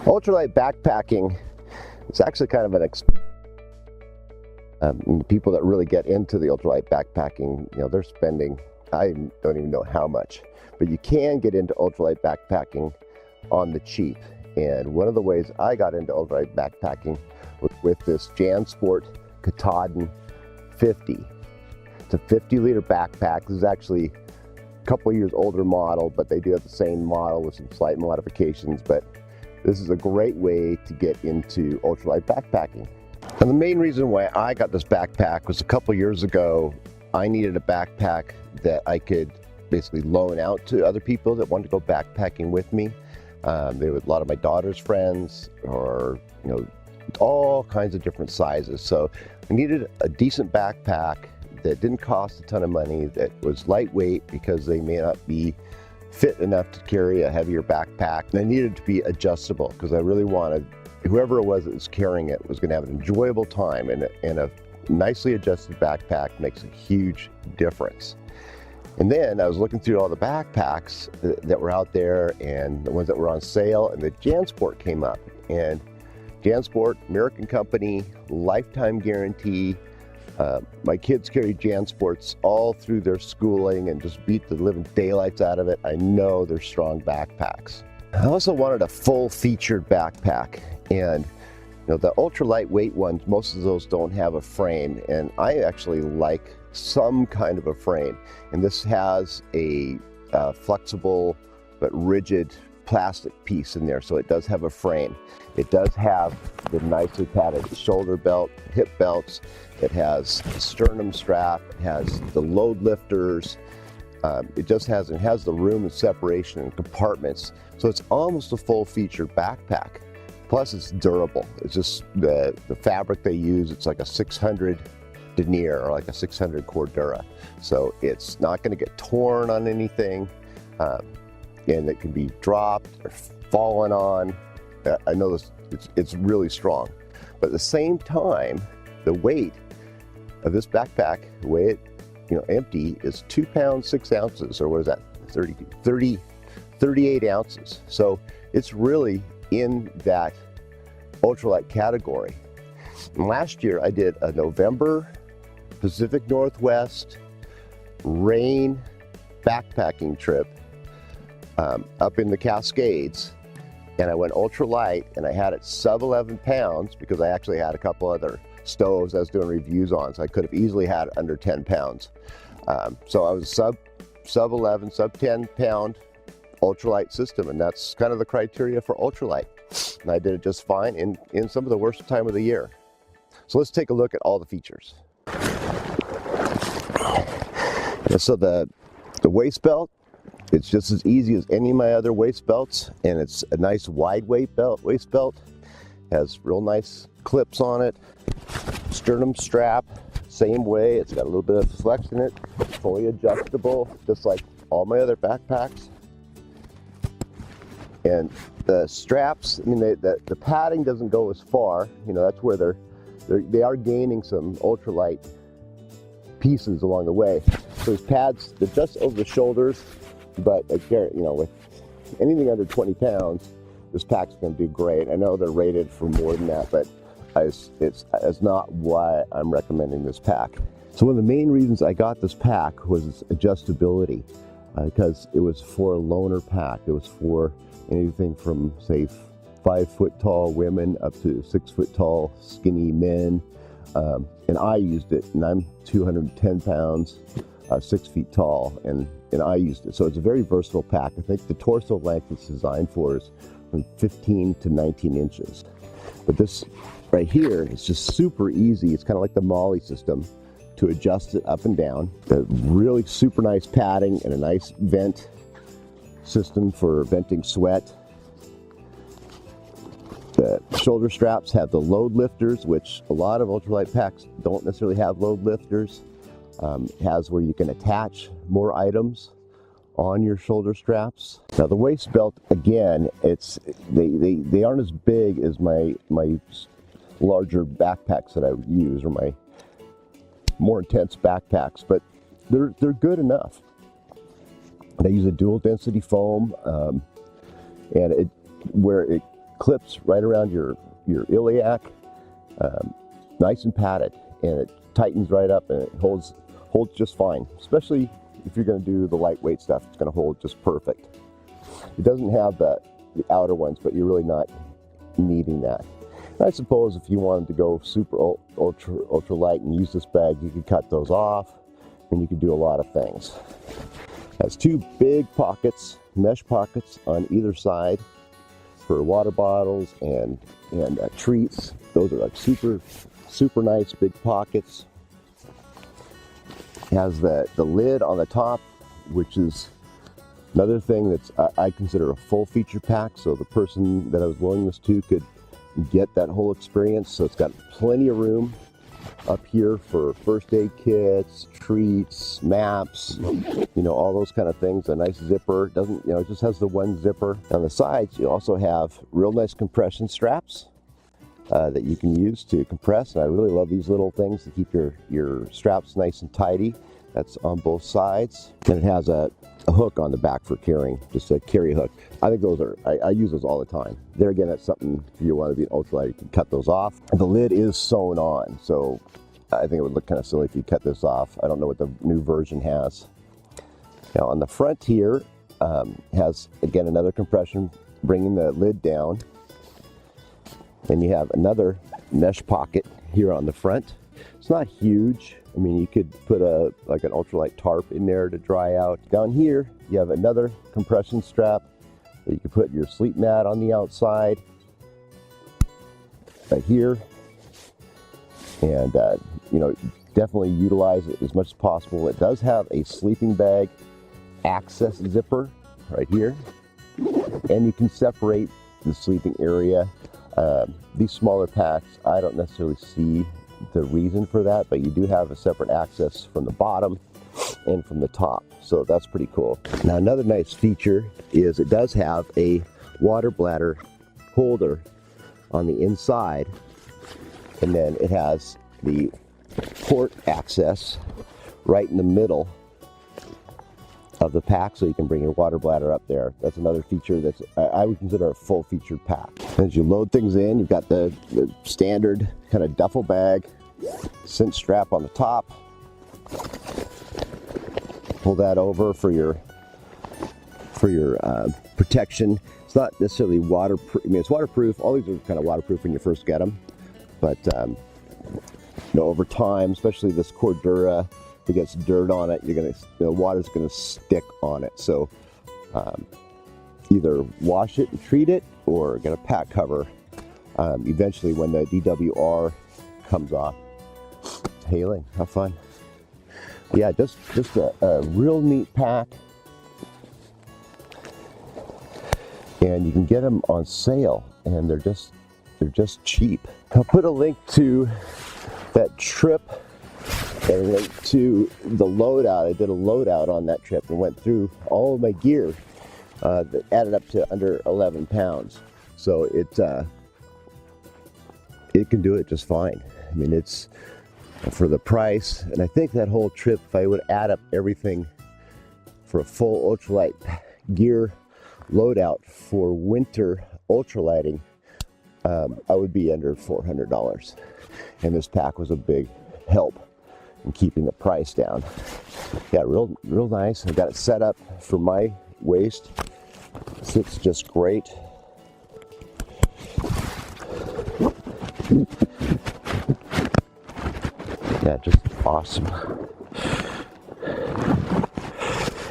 Ultralight backpacking is actually kind of an people that really get into the ultralight backpacking, they're spending, I don't even know how much, but you can get into ultralight backpacking on the cheap. And one of the ways I got into ultralight backpacking was with this JanSport Katahdin 50. It's a 50-liter backpack. This is actually a couple of years older model, but they do have the same model with some slight modifications. But this is a great way to get into ultralight backpacking. And the main reason why I got this backpack was a couple years ago, I needed a backpack that I could basically loan out to other people that wanted to go backpacking with me. They were a lot of my daughter's friends, or all kinds of different sizes. So I needed a decent backpack that didn't cost a ton of money, that was lightweight because they may not be fit enough to carry a heavier backpack. And I needed to be adjustable because I really wanted whoever it was that was carrying it was going to have an enjoyable time, and a nicely adjusted backpack makes a huge difference. And then I was looking through all the backpacks that were out there and the ones that were on sale, and the JanSport came up. And JanSport, American company, lifetime guarantee. My kids carried JanSports all through their schooling and just beat the living daylights out of it. I know they're strong backpacks. I also wanted a full featured backpack, and the ultra lightweight ones, most of those don't have a frame, and I actually like some kind of a frame. And this has a flexible but rigid plastic piece in there, so it does have a frame. It does have the nicely padded shoulder belt, hip belts. It has a sternum strap. It has the load lifters. It has the room and separation and compartments. So it's almost a full featured backpack. Plus it's durable. It's just the fabric they use, it's like a 600 denier or like a 600 Cordura. So it's not gonna get torn on anything. And it can be dropped or fallen on. I know it's really strong. But at the same time, the weight of this backpack, the way it empty, is 2 pounds 6 ounces, or what is that, 38 ounces. So it's really in that ultralight category. And last year I did a November Pacific Northwest rain backpacking trip up in the Cascades, and I went ultralight, and I had it sub 11 pounds because I actually had a couple other stoves I was doing reviews on, so I could have easily had under 10 pounds. So I was sub 11, sub 10 pound ultralight system, and that's kind of the criteria for ultralight. And I did it just fine in some of the worst time of the year. So let's take a look at all the features. And so the waist belt, it's just as easy as any of my other waist belts, and it's a nice wide waist belt. Has real nice clips on it. Sternum strap, same way. It's got a little bit of flex in it, fully adjustable, just like all my other backpacks. And the straps, I mean, the padding doesn't go as far. That's where they are gaining some ultralight pieces along the way. So these pads, they're just over the shoulders, but with anything under 20 pounds, this pack's going to do great. I know they're rated for more than that, but it's not why I'm recommending this pack. So one of the main reasons I got this pack was its adjustability, because it was for a loner pack. It was for anything from, say, 5 foot tall women up to 6 foot tall skinny men. And I used it, and I'm 210 pounds, 6 feet tall, and I used it. So it's a very versatile pack. I think the torso length it's designed for is from 15 to 19 inches. But this right here is just super easy. It's kind of like the Molly system to adjust it up and down. The really super nice padding and a nice vent system for venting sweat. The shoulder straps have the load lifters, which a lot of ultralight packs don't necessarily have load lifters. It has where you can attach more items on your shoulder straps. Now the waist belt, again, they aren't as big as my larger backpacks that I would use, or my more intense backpacks, but they're good enough. They use a dual density foam, and where it clips right around your iliac, nice and padded, and it tightens right up and it holds just fine. Especially if you're going to do the lightweight stuff, it's going to hold just perfect. It doesn't have the outer ones, but you're really not needing that. And I suppose if you wanted to go super ultra light and use this bag, you could cut those off, and you could do a lot of things. It has two big pockets, mesh pockets on either side for water bottles and treats. Those are like super nice big pockets. It has the lid on the top, which is another thing that's I consider a full feature pack, so the person that I was loaning this to could get that whole experience. So it's got plenty of room up here for first aid kits, treats, maps, you know, all those kind of things. A nice zipper. Doesn't, you know, it just has the one zipper. On the sides, you also have real nice compression straps that you can use to compress. And I really love these little things to keep your straps nice and tidy. That's on both sides. And it has a hook on the back for carrying, just a carry hook. I think those are, I use those all the time. There again, that's something, if you want to be an ultralight, you can cut those off. The lid is sewn on, so I think it would look kind of silly if you cut this off. I don't know what the new version has. Now on the front here, has again another compression, bringing the lid down. And you have another mesh pocket here on the front. It's not huge. I mean, you could put like an ultralight tarp in there to dry out. Down here, you have another compression strap that you can put your sleep mat on the outside. Right here. And, you know, definitely utilize it as much as possible. It does have a sleeping bag access zipper right here. And you can separate the sleeping area. These smaller packs, I don't necessarily see the reason for that, but you do have a separate access from the bottom and from the top, so that's pretty cool. Now another nice feature is it does have a water bladder holder on the inside, and then it has the port access right in the middle of the pack, so you can bring your water bladder up there. That's another feature that's I would consider a full featured pack. As you load things in, you've got the standard kind of duffel bag, cinch strap on the top. Pull that over for your protection. It's not necessarily waterproof. I mean, it's waterproof. All these are kind of waterproof when you first get them, but you know, over time, especially this Cordura, if it gets dirt on it, the water's gonna stick on it. So either wash it and treat it, or get a pack cover eventually when the DWR comes off. Hailing, have fun. Yeah, just a real neat pack, and you can get them on sale, and they're just cheap. I'll put a link to that trip and a link to the loadout. I did a loadout on that trip and went through all of my gear that added up to under 11 pounds. So it can do it just fine. I mean, it's for the price, and I think that whole trip, if I would add up everything for a full ultralight gear loadout for winter ultralighting, I would be under $400. And this pack was a big help in keeping the price down. Yeah, real nice. I got it set up for my waist. Sits just great. Yeah, just awesome.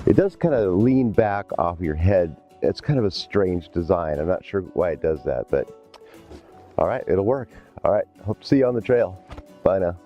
It does kind of lean back off your head. It's kind of a strange design. I'm not sure why it does that, but all right, it'll work. All right, hope to see you on the trail. Bye now.